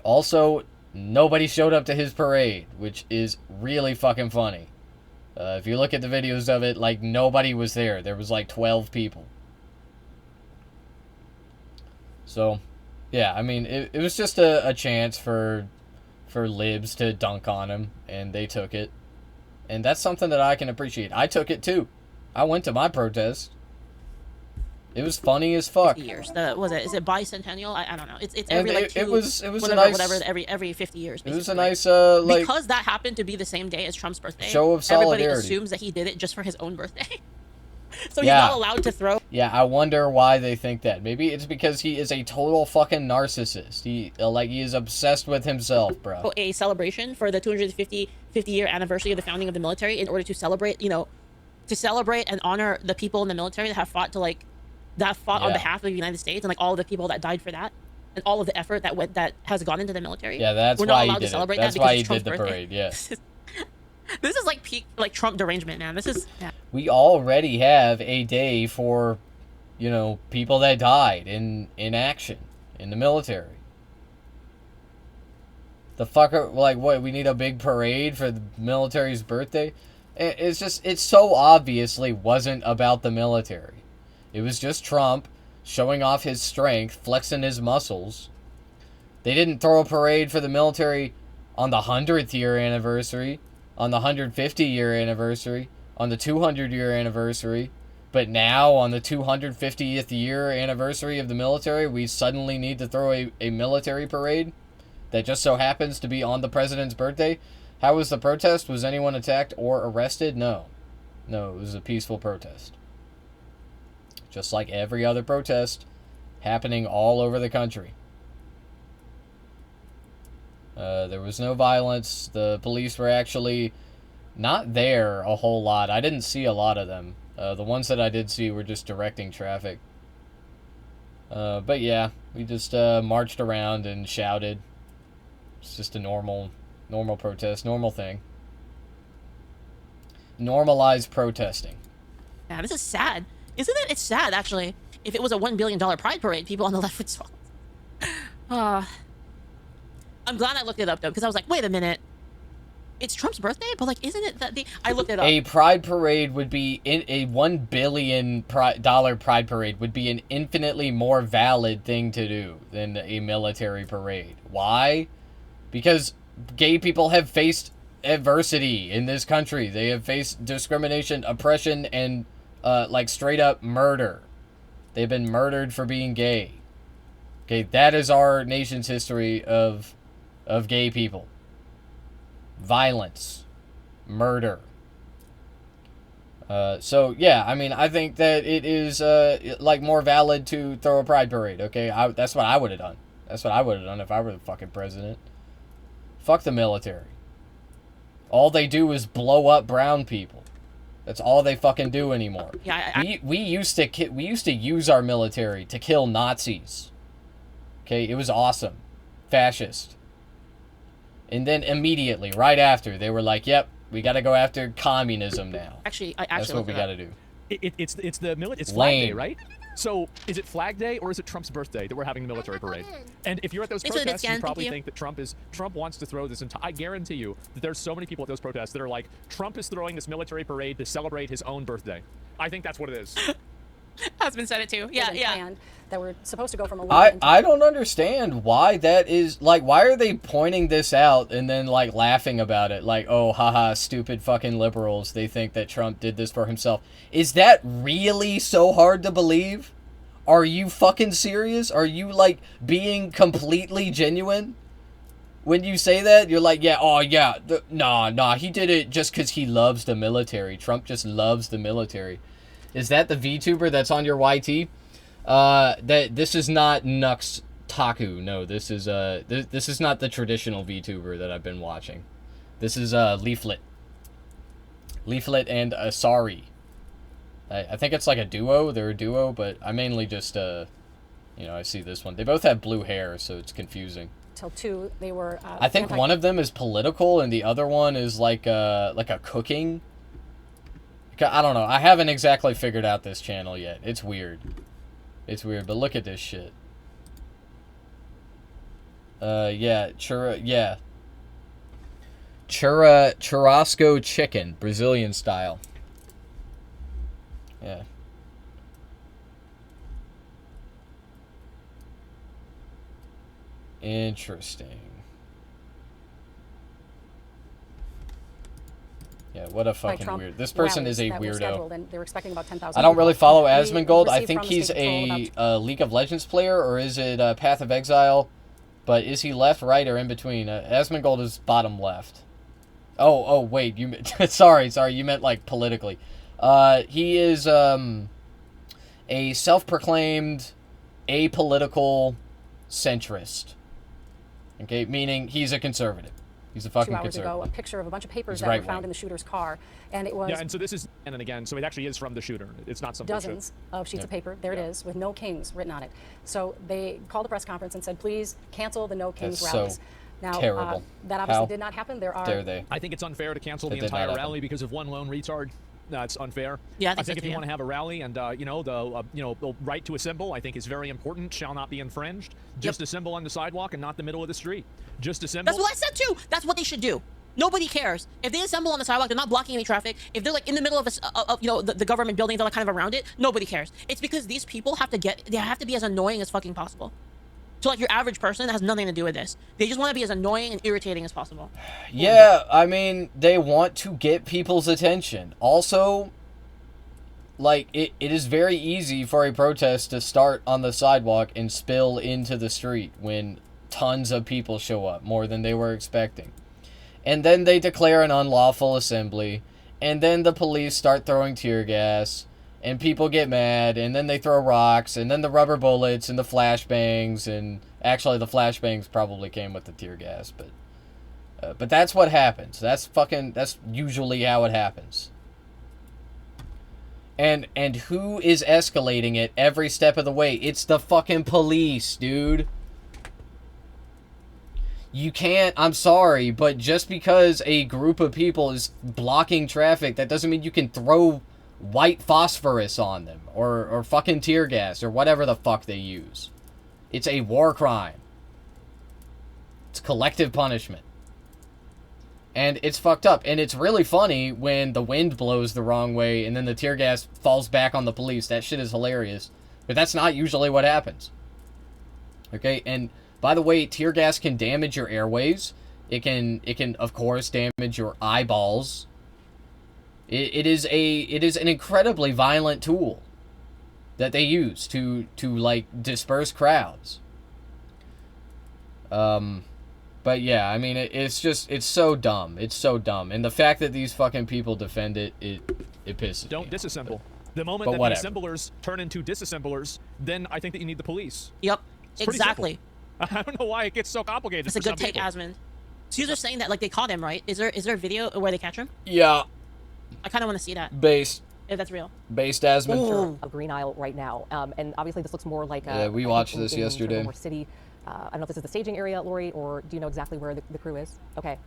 Also, nobody showed up to his parade, which is really fucking funny. If you look at the videos of it, like, nobody was there. There was like 12 people. So, yeah, I mean, it was just a chance for libs to dunk on him, and they took it. And that's something that I can appreciate. I took it too. I went to my protest. It was funny as fuck. 50 years. Is it bicentennial? I don't know. It's every like it was whatever, a nice, whatever every 50 years. Basically. It was a nice like, because that happened to be the same day as Trump's birthday. Show of solidarity. Everybody assumes that he did it just for his own birthday. So he's not allowed to throw. Yeah, I wonder why they think that. Maybe it's because he is a total fucking narcissist. He is obsessed with himself, bro. A celebration for the 50-year anniversary of the founding of the military in order to celebrate, to celebrate and honor the people in the military that have fought on behalf of the United States and like all of the people that died for that and all of the effort that has gone into the military. Yeah, that's We're why not allowed he did to celebrate it. That's that because why he it's Trump's did the birthday. parade. Yeah. This is like peak like Trump derangement, man. This is. Yeah. We already have a day for, people that died in action in the military. The fucker, like, what? We need a big parade for the military's birthday? It so obviously wasn't about the military. It was just Trump showing off his strength, flexing his muscles. They didn't throw a parade for the military on the 100th year anniversary, on the 150-year anniversary, on the 200-year anniversary. But now, on the 250th year anniversary of the military, we suddenly need to throw a military parade that just so happens to be on the president's birthday. How was the protest? Was anyone attacked or arrested? No. No, it was a peaceful protest. Just like every other protest happening all over the country. There was no violence. The police were actually not there a whole lot. I didn't see a lot of them. The ones that I did see were just directing traffic. But yeah, we just marched around and shouted. It's just a normal protest, normal thing. Normalized protesting. Yeah, this is sad. Isn't it? It's sad, actually. If it was a $1 billion pride parade, people on the left would swallow. I'm glad I looked it up, though, because I was like, wait a minute. It's Trump's birthday? But, like, isn't it that I looked it up. A pride parade would be... a $1 billion pride parade would be an infinitely more valid thing to do than a military parade. Why? Because gay people have faced adversity in this country. They have faced discrimination, oppression, and, like, straight-up murder. They've been murdered for being gay. Okay, that is our nation's history of gay people. Violence. Murder. So, yeah, I mean, I think that it is, like, more valid to throw a pride parade, okay? That's what I would have done. That's what I would have done if I were the fucking president. Fuck the military. All they do is blow up brown people. That's all they fucking do anymore. Yeah, we used to use our military to kill Nazis. Okay, it was awesome. Fascist. And then immediately, right after, they were like, yep, we got to go after communism now. That's what we got to do. It's Flag Lame. Day, right? So is it Flag Day or is it Trump's birthday that we're having the military parade? And if you're at those protests, you probably think that Trump wants to throw this entire. I guarantee you that there's so many people at those protests that are like, Trump is throwing this military parade to celebrate his own birthday. I think that's what it is. Husband said it too. Yeah, yeah. That we're supposed to go from 11 I don't understand why that is, like, why are they pointing this out and then, like, laughing about it? Like, oh, haha, stupid fucking liberals. They think that Trump did this for himself. Is that really so hard to believe? Are you fucking serious? Are you, like, being completely genuine? When you say that, you're like, yeah, oh, yeah, nah, he did it just because he loves the military. Trump just loves the military. Is that the VTuber that's on your YT? This is not Nux Taku. No, this is this is not the traditional VTuber that I've been watching. This is Leaflet. Leaflet and Asari. I think it's like a duo. They're a duo, but I mainly just you know, I see this one. They both have blue hair, so it's confusing. Till 2, they were. I think one of them is political, and the other one is like a cooking. I don't know. I haven't exactly figured out this channel yet. It's weird. It's weird, but look at this shit. Yeah, churrasco chicken, Brazilian style. Yeah. Interesting. Yeah, what a fucking weird. This person is a weirdo. And they were expecting about 10,000. I don't really follow Asmongold. I think he's a League of Legends player, or is it Path of Exile? But is he left, right, or in between? Asmongold is bottom left. Oh, wait. You sorry, you meant like politically. He is a self-proclaimed apolitical centrist. Okay, meaning he's a conservative. He's a fucking 2 hours conservative. ago, a picture of a bunch of papers that were found in the shooter's car, and it was. Yeah, and so this is and again, so it actually is from the shooter. It's not some dozens of sheets of paper. There it is, with no kings written on it. So they called a press conference and said, "Please cancel the no kings rallies." So now, terrible. That obviously did not happen. There are. Dare they? I think it's unfair to cancel the entire rally because of one lone retard. That's unfair. Yeah, I think if you want to have a rally and you know the right to assemble, I think is very important. Shall not be infringed. Just assemble on the sidewalk and not the middle of the street. Just assemble. That's what I said too. That's what they should do. Nobody cares if they assemble on the sidewalk. They're not blocking any traffic. If they're like in the middle of the government building, they're like kind of around it. Nobody cares. It's because these people have to be as annoying as fucking possible. So like your average person that has nothing to do with this. They just want to be as annoying and irritating as possible. Yeah, I mean, they want to get people's attention. Also, like, it is very easy for a protest to start on the sidewalk and spill into the street when tons of people show up, more than they were expecting. And then they declare an unlawful assembly, and then the police start throwing tear gas, and people get mad, and then they throw rocks, and then the rubber bullets, and the flashbangs, and actually the flashbangs probably came with the tear gas, but that's what happens. That's usually how it happens. And who is escalating it every step of the way? It's the fucking police, dude. You can't, I'm sorry, but just because a group of people is blocking traffic, that doesn't mean you can throw white phosphorus on them, or fucking tear gas, or whatever the fuck they use. It's a war crime. It's collective punishment. And it's fucked up. And it's really funny when the wind blows the wrong way and then the tear gas falls back on the police. That shit is hilarious. But that's not usually what happens. Okay, and by the way, tear gas can damage your airways. It can of course damage your eyeballs. It is an incredibly violent tool that they use to like disperse crowds. But yeah, I mean it's so dumb. It's so dumb. And the fact that these fucking people defend it pisses me Don't off. disassemble. The moment that the assemblers turn into disassemblers, then I think that you need the police. Yep. Exactly. I don't know why it gets so complicated. It's a good take, Asmund. So you're saying that like they caught him, right? Is there a video where they catch him? Yeah. I kind of want to see that. Based. If that's real. Based Asmund. A green aisle right now, and obviously this looks more like a. Yeah, we watched this yesterday. More city. I don't know if this is the staging area, Lori, or do you know exactly where the crew is? Okay.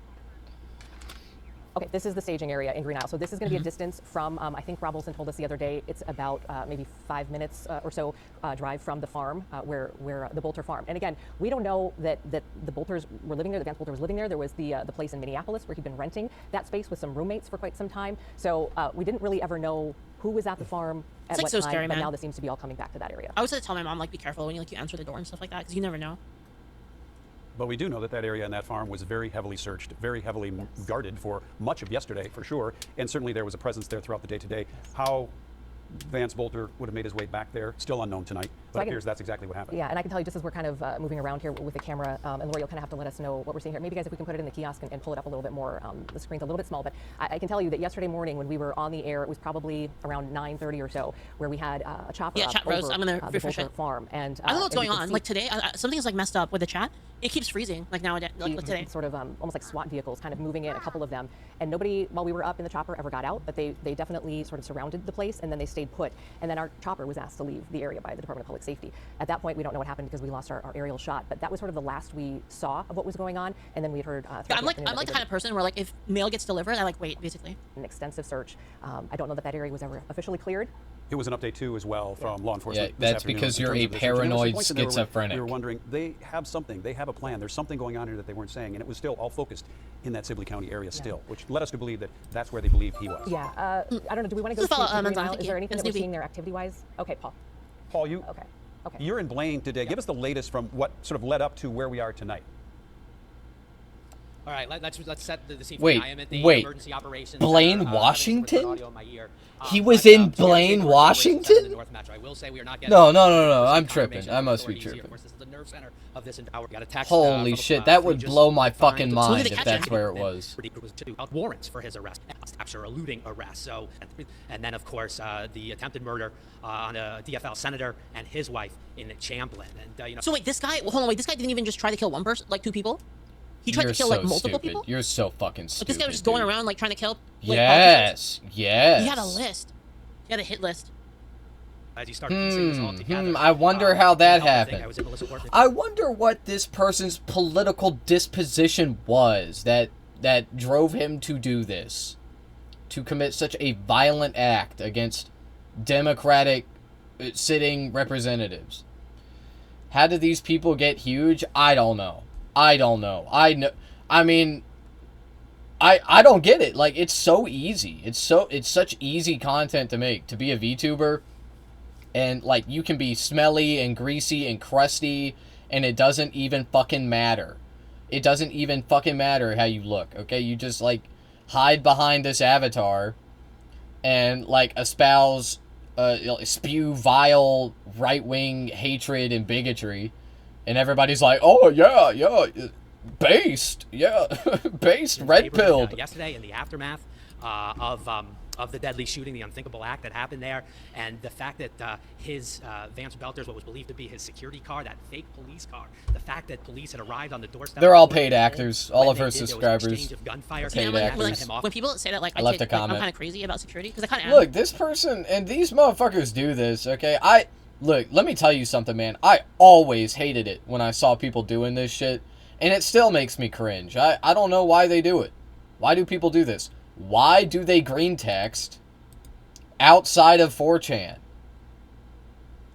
Okay, this is the staging area in Green Isle. So this is going to be a distance from, I think Rob Wilson told us the other day, it's about maybe 5 minutes or so drive from the farm where the Bolter farm. And again, we don't know that the Bolters were living there, that Vance Bolter was living there. There was the place in Minneapolis where he'd been renting that space with some roommates for quite some time. So we didn't really ever know who was at the farm at like what so time, scary, but man. now this seems to be all coming back to that area. I always tell my mom, like, be careful when you answer the door and stuff like that, because you never know. But we do know that that area and that farm was very heavily searched, very heavily guarded for much of yesterday, for sure. And certainly there was a presence there throughout the day today. How Vance Bolter would have made his way back there, still unknown tonight, but it appears that's exactly what happened. Yeah, and I can tell you just as we're kind of moving around here with the camera, and Lori, you'll kind of have to let us know what we're seeing here. Maybe guys, if we can put it in the kiosk and pull it up a little bit more. The screen's a little bit small, but I can tell you that yesterday morning when we were on the air, it was probably around 9:30 or so, where we had a chopper up chat Rose, over I'm gonna the refresh Bolter it. farm. And I don't know what's going on. Like today, something's like messed up with the chat. It keeps freezing, like nowadays, like today. Sort of almost like SWAT vehicles kind of moving in, a couple of them. And nobody, while we were up in the chopper, ever got out, but they definitely sort of surrounded the place, and then they stayed put. And then our chopper was asked to leave the area by the Department of Public Safety. At that point, we don't know what happened because we lost our aerial shot, but that was sort of the last we saw of what was going on. And then we heard I'm like the kind of person where, like, if mail gets delivered, I like wait, basically. An extensive search. I don't know that area was ever officially cleared. It was an update too, as well, from law enforcement. Yeah, that's because you're a paranoid schizophrenic. We were wondering, they have something, they have a plan. There's something going on here that they weren't saying, and it was still all focused in that Sibley County area still, which led us to believe that that's where they believed he was. Yeah, I don't know. Do we want to go to Green Isle? Is there anything that we're seeing there activity-wise? Okay, Paul. Paul, you. Okay. You're in Blaine today. Give us the latest from what sort of led up to where we are tonight. All right, let's set the scene. Wait, I am at the wait. emergency operations Blaine, center, Washington? ear. He was in Blaine, Washington? I will say we are not No, I'm tripping. I must be tripping. Of course, this is the nerve center of this entire. Got a text, Holy shit, that would blow my fucking mind if that's where it was. Warrants for his arrest, capture, eluding arrest. So, and then of course the attempted murder on a DFL senator and his wife in Champlin. And you know. So wait, this guy. Hold on, wait. This guy didn't even just try to kill one person, like 2 people. He tried to kill so like multiple stupid. people. You're so fucking stupid. Like, this guy was just going around like trying to kill. Like, yes. He had a list. He had a hit list. As you start piecing this all together, I wonder how that happened. I I wonder what this person's political disposition was that drove him to do this, to commit such a violent act against Democratic sitting representatives. How did these people get huge? I don't know. I mean, I don't get it. Like, it's so easy. It's such easy content to make, to be a VTuber. And, like, you can be smelly and greasy and crusty, and it doesn't even fucking matter. It doesn't even fucking matter how you look, okay? You just, like, hide behind this avatar and, like, spew vile right-wing hatred and bigotry. And everybody's like, oh, yeah, based, based, red-pilled. Yesterday, in the aftermath of the deadly shooting, the unthinkable act that happened there, and the fact that his Vance Belter's, what was believed to be his security car, that fake police car, the fact that police had arrived on the doorstep. They're all paid actors. All of her subscribers. Paid actors. When people say that, like, I'm kind of crazy about security, because I kind of am. Look, this person and these motherfuckers do this, okay? Look, let me tell you something, man. I always hated it when I saw people doing this shit, and it still makes me cringe. I don't know why they do it. Why do people do this? Why do they green text outside of 4chan?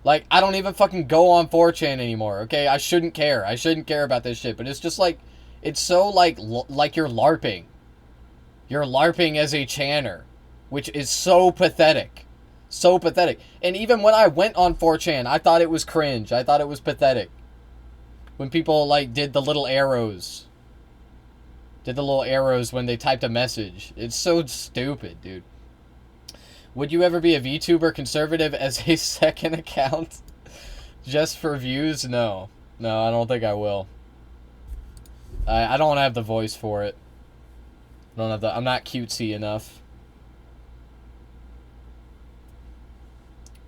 Like, I don't even fucking go on 4chan anymore, okay? I shouldn't care. I shouldn't care about this shit, but it's just like, it's so like you're LARPing. You're LARPing as a channer, which is so pathetic. So pathetic. And even when I went on 4chan, I thought it was cringe. I thought it was pathetic. When people, like, did the little arrows. Did the little arrows when they typed a message. It's so stupid, dude. Would you ever be a VTuber conservative as a second account? Just for views? No. No, I don't think I will. I don't have the voice for it. I'm not cutesy enough.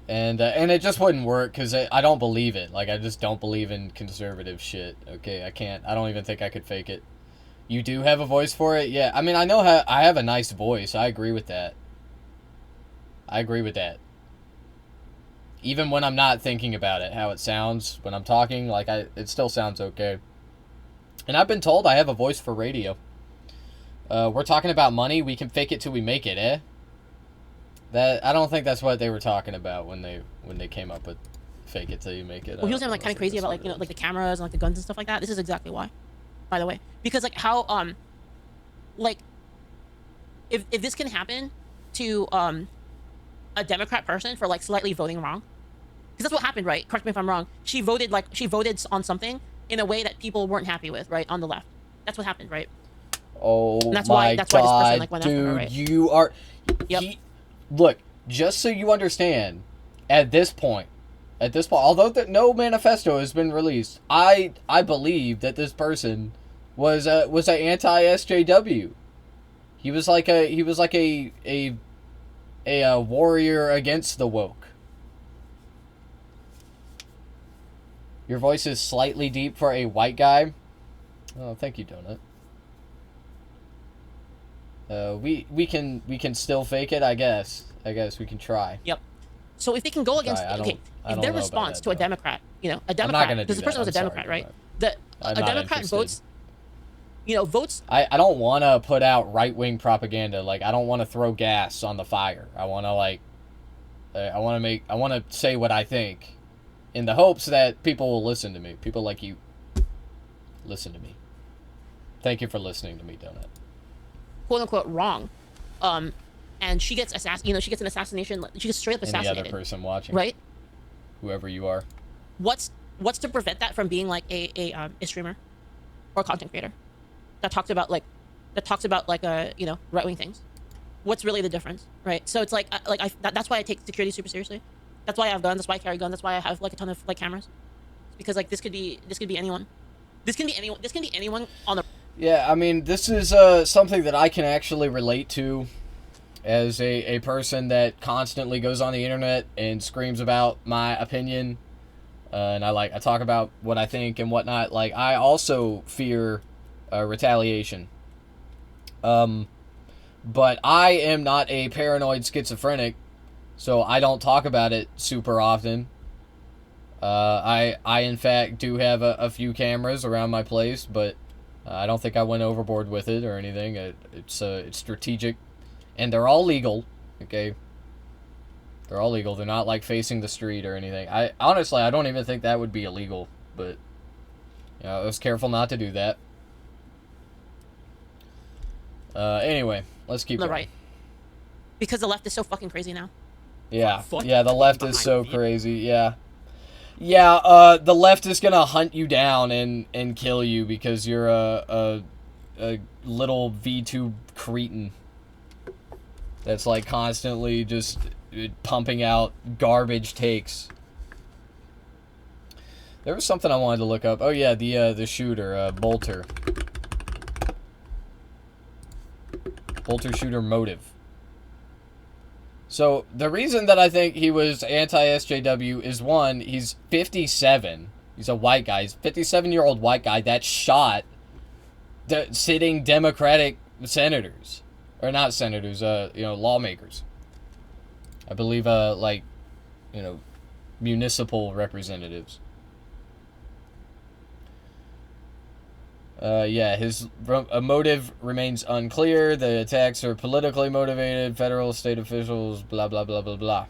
And it just wouldn't work because I don't believe it. Like, I just don't believe in conservative shit. Okay, I can't. I don't even think I could fake it. You do have a voice for it? Yeah, I mean, I know how I have a nice voice. I agree with that. I agree with that. Even when I'm not thinking about it, how it sounds when I'm talking, like, it still sounds okay. And I've been told I have a voice for radio. We're talking about money. We can fake it till we make it, eh? That I don't think that's what they were talking about when they came up with fake it till you make it. Well, he was like kind of crazy about like, you know, like the cameras and like the guns and stuff like that. This is exactly why, by the way, because like how like if this can happen to a Democrat person for like slightly voting wrong, because that's what happened, right? Correct me if I'm wrong. She voted on something in a way that people weren't happy with, right, on the left. That's what happened, right? Oh and that's my why this person, God, like, went dude, after her, right? you are. Yep. Look, just so you understand, at this point, although that no manifesto has been released, I believe that this person was a anti-SJW. He was like a warrior against the woke. Your voice is slightly deep for a white guy. Oh, thank you, Donut. We can still fake it, I guess. I guess we can try. Yep. So if they can go against, if their response to a Democrat, you know, a Democrat, because the person was a Democrat, right? A Democrat votes, you know, votes. I don't want to put out right-wing propaganda. Like, I don't want to throw gas on the fire. I want to I want to say what I think, in the hopes that people will listen to me. People like you listen to me. Thank you for listening to me, Donut. "Quote unquote" wrong, and she gets she gets an assassination. She gets straight up assassinated. Any other person watching, right? Whoever you are. What's to prevent that from being like a streamer or a content creator that talks about you know, right-wing things? What's really the difference, right? So it's that's why I take security super seriously. That's why I have guns. That's why I carry guns. That's why I have like a ton of like cameras, because like this could be anyone. This can be anyone on the. Yeah, I mean, this is something that I can actually relate to as a person that constantly goes on the internet and screams about my opinion. And I talk about what I think and whatnot. Like, I also fear retaliation. But I am not a paranoid schizophrenic, so I don't talk about it super often. I in fact do have a few cameras around my place, but I don't think I went overboard with it or anything. It's strategic, and they're all legal. Okay, they're all legal. They're not like facing the street or anything. I honestly don't even think that would be illegal, but I was careful not to do that. Anyway, let's keep going. Right, because the left is so fucking crazy now. Yeah, the left is so crazy. Yeah, the left is gonna hunt you down and kill you because you're a little VTube cretin that's like constantly just pumping out garbage takes. There was something I wanted to look up. Oh yeah, the shooter, Bolter. Bolter shooter motive. So, the reason that I think he was anti-SJW is, one, he's 57. He's a white guy. He's a 57-year-old white guy that shot sitting Democratic senators. Or not senators, lawmakers. I believe, municipal representatives. His motive remains unclear. The attacks are politically motivated. Federal, state officials, blah, blah, blah, blah, blah.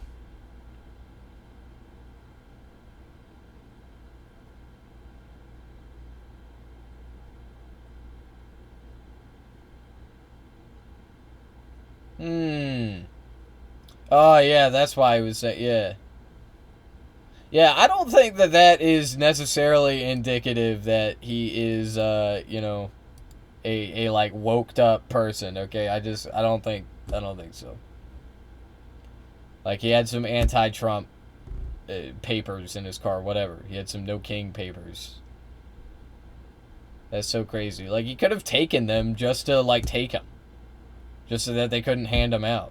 Oh, yeah, that's why he was saying, yeah. Yeah, I don't think that is necessarily indicative that he is, a like woked up person. Okay, I don't think so. Like, he had some anti-Trump papers in his car, whatever. He had some no king papers. That's so crazy. Like, he could have taken them just to like take them, just so that they couldn't hand them out.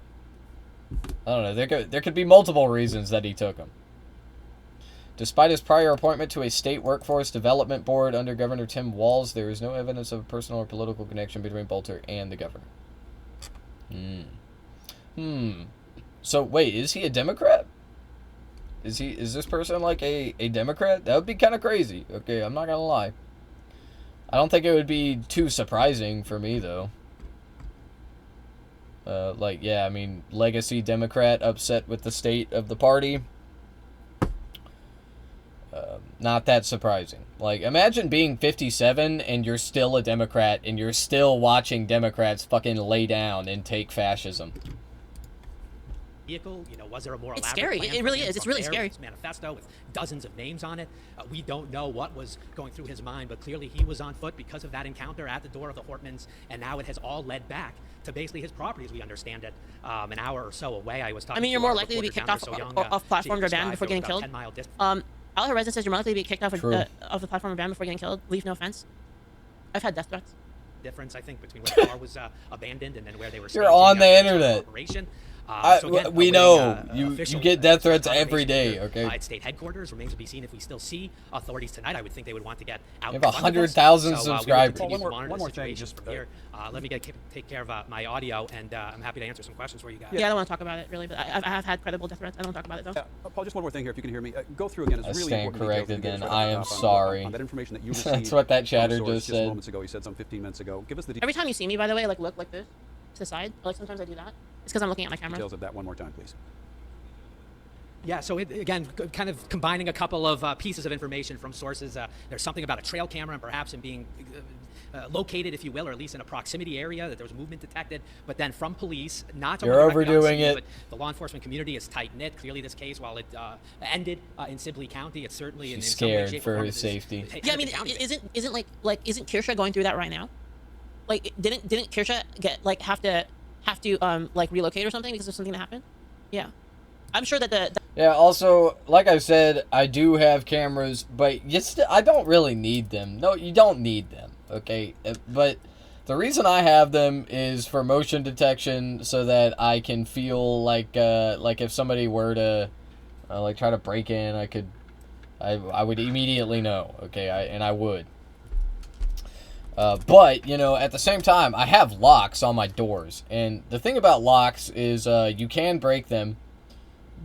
I don't know. There could be multiple reasons that he took them. Despite his prior appointment to a state workforce development board under Governor Tim Walz, there is no evidence of a personal or political connection between Bolter and the governor. So, wait, is he a Democrat? Is this person like a Democrat? That would be kind of crazy. Okay, I'm not gonna lie. I don't think it would be too surprising for me, though. Like, yeah, I mean, legacy Democrat upset with the state of the party. Not that surprising. Like, imagine being 57 and you're still a Democrat and you're still watching Democrats fucking lay down and take fascism. Vehicle, you know, was there a more it's elaborate scary. plan It really for him is. It's from really there scary. with this manifesto with dozens of names on it. We don't know what was going through his mind, but clearly he was on foot because of that encounter at the door of the Hortmans, and now it has all led back to basically his property, as we understand it. An hour or so away, I was talking. I mean, you're more likely to be kicked off platform or banned before getting killed. Al Horizon says you're more likely to be kicked off of the platform or banned before getting killed. Leave no offense. I've had death threats. Difference, I think, between where the car was abandoned and then where they were. You're on the internet. So again, we know you get death threats every day. Okay. At state headquarters, remains to be seen if we still see authorities tonight. I would think they would want to get out. You have 100,000 subscribers. One more thing, just from here. Let me take care of my audio, and I'm happy to answer some questions for you guys. Yeah, I don't want to talk about it really, but I have had credible death threats. I don't talk about it though. Yeah, Paul, just one more thing here, if you can hear me. Go through again. It's really stand important. corrected. Then I am sorry. On that information that you received. That's what that chatter just said. Moments ago, he said some 15 minutes ago. Give us the Every time you see me, by the way, like look like this to the side. Like sometimes I do that. It's because I'm looking at my camera. Details of that one more time, please. Yeah, so again, kind of combining a couple of pieces of information from sources. There's something about a trail camera and perhaps in being located, if you will, or at least in a proximity area, that there was movement detected. But then from police, not you're overdoing it. But the law enforcement community is tight-knit. Clearly, this case, while it ended in Sibley County, it's certainly in some way, shape, or form, his safety. Yeah, I mean, isn't Kirsha going through that right now? Like, didn't Kirsha have to relocate or something because of something that happened? Yeah, I'm sure that Yeah, also, like I said, I do have cameras, but I don't really need them. No, you don't need them, okay? But the reason I have them is for motion detection, so that I can feel like if somebody were to try to break in, I would immediately know, okay? I would. But, you know, at the same time, I have locks on my doors. And the thing about locks is you can break them,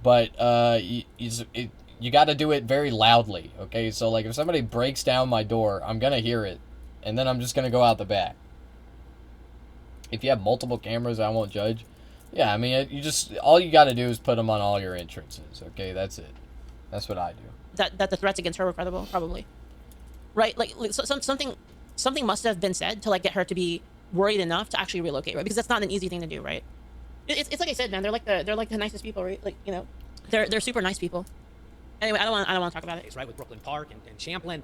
but you got to do it very loudly, okay? So, like, if somebody breaks down my door, I'm going to hear it, and then I'm just going to go out the back. If you have multiple cameras, I won't judge. Yeah, I mean, all you got to do is put them on all your entrances, okay? That's it. That's what I do. That the threats against her were credible, probably. Right? Like something must have been said to, like, get her to be worried enough to actually relocate, right? Because that's not an easy thing to do, right? It's like I said, man. They're like the nicest people, right? Like, you know, they're super nice people. Anyway, I don't want to talk about it. Right, with Brooklyn Park and Champlin,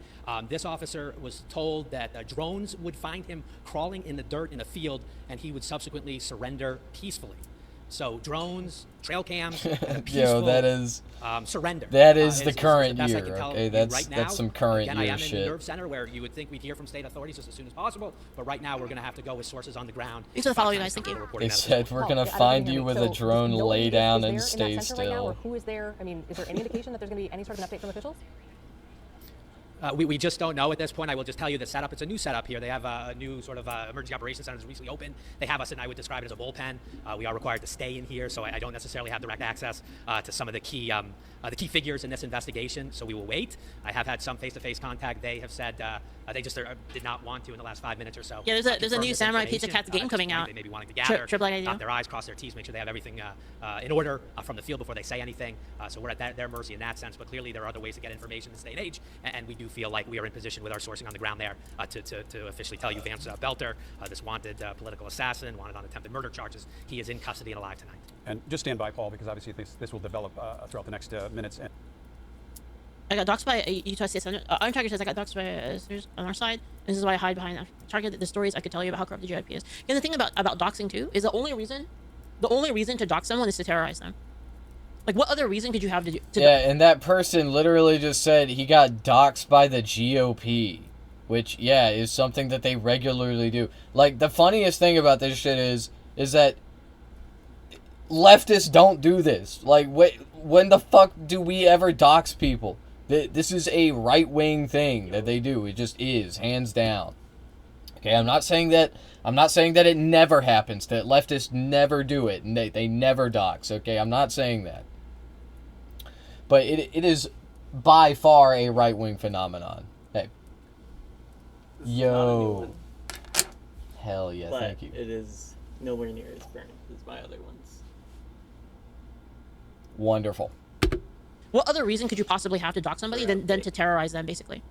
this officer was told that drones would find him crawling in the dirt in a field, and he would subsequently surrender peacefully. So drones, trail cams, and a peaceful that is surrender. That is the current the year. Okay, that's some current again, year I am shit. in the nerve center where you would think we'd hear from state authorities just as soon as possible, but right now we're going to have to go with sources on the ground. Thanks for the follow, you guys. Thank you. They said we're going to find you with a drone, lay down and stay still. Right now, or who is there? I mean, is there any indication that there's going to be any sort of an update from officials? We just don't know at this point. I will just tell you the setup. It's a new setup here. They have a new sort of emergency operations center that's recently opened. They have us, and I would describe it as a bullpen. We are required to stay in here, so I don't necessarily have direct access to some of the key figures in this investigation. So we will wait. I have had some face-to-face contact. They have said they just did not want to in the last 5 minutes or so. Yeah, there's a new Samurai Pizza Cats game coming out. They may be wanting to gather, Triple dot their I's, cross their T's, make sure they have everything in order from the field before they say anything. So we're at their mercy in that sense. But clearly there are other ways to get information in this day and age, and we do feel like we are in position with our sourcing on the ground there to officially tell you Vance Belter, this wanted political assassin, wanted on attempted murder charges, he is in custody and alive tonight. And just stand by, Paul, because obviously this will develop throughout the next minutes. I got doxxed by a Utah State Senator. Arm Target says I got doxxed by senators on our side. And this is why I hide behind that. Target the stories I could tell you about how corrupt the GIP is. And the thing about doxing too is the only reason to dox someone is to terrorize them. Like, what other reason could you have to do? And that person literally just said he got doxxed by the GOP, which, yeah, is something that they regularly do. Like, the funniest thing about this shit is that leftists don't do this. Like, when the fuck do we ever dox people? This is a right-wing thing that they do. It just is, hands down. Okay, I'm not saying that it never happens, that leftists never do it, and they never dox, okay? I'm not saying that. But it is by far a right-wing phenomenon. Hey. This Yo. Hell yeah, but thank you. It is nowhere near as burnt as my other ones. Wonderful. What other reason could you possibly have to dox somebody than to terrorize them, basically?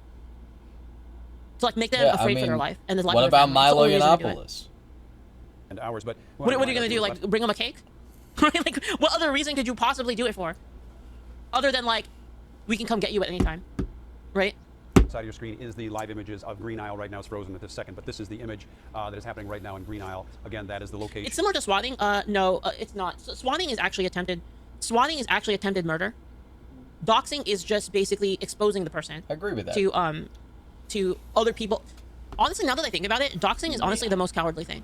To like make them afraid for their life and the life what of their about family. Milo Yiannopoulos? And hours, but what are you gonna do? Like bring them a cake? Like what other reason could you possibly do it for? Other than like, we can come get you at any time, right? Side of your screen is the live images of Green Isle. Right now it's frozen at this second, but this is the image that is happening right now in Green Isle. Again, that is the location. It's similar to swatting. No, it's not. So swatting is actually attempted. Swatting is actually attempted murder. Doxing is just basically exposing the person. I agree with that. To other people. Honestly, now that I think about it, doxing is honestly the most cowardly thing,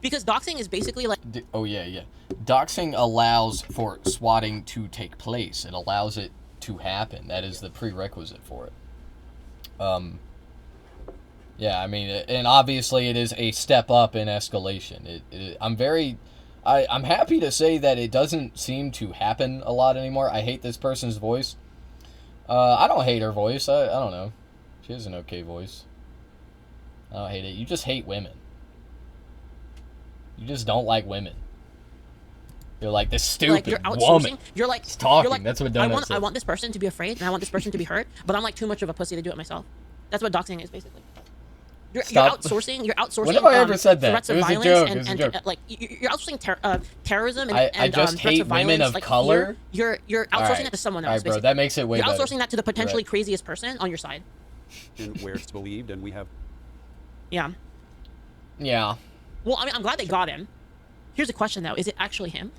because doxing is basically like. Oh yeah. Doxing allows for swatting to take place. It allows it to happen. That is the prerequisite for it. Yeah, I mean, and obviously it is a step up in escalation. I'm happy to say that it doesn't seem to happen a lot anymore. I hate this person's voice. I don't hate her voice. I don't know. She has an okay voice. I don't hate it. You just hate women. You just don't like women. You're like this stupid like you're outsourcing. woman. You're like it's talking. You're like, That's what Donut I want this person to be afraid, and I want this person to be hurt, but I'm like too much of a pussy to do it myself. That's what doxing is basically. You're outsourcing. You're outsourcing. When have I ever said that? Threats of violence and like you're outsourcing terrorism and I just threats hate of violence, women of like color. You're outsourcing that to someone else. All right, bro. Basically. That makes it way better. better. You're outsourcing that to the potentially right. craziest person on your side. And where it's believed, and we have. Yeah. Yeah. Well, I mean, I'm glad they got him. Here's a question though: is it actually him?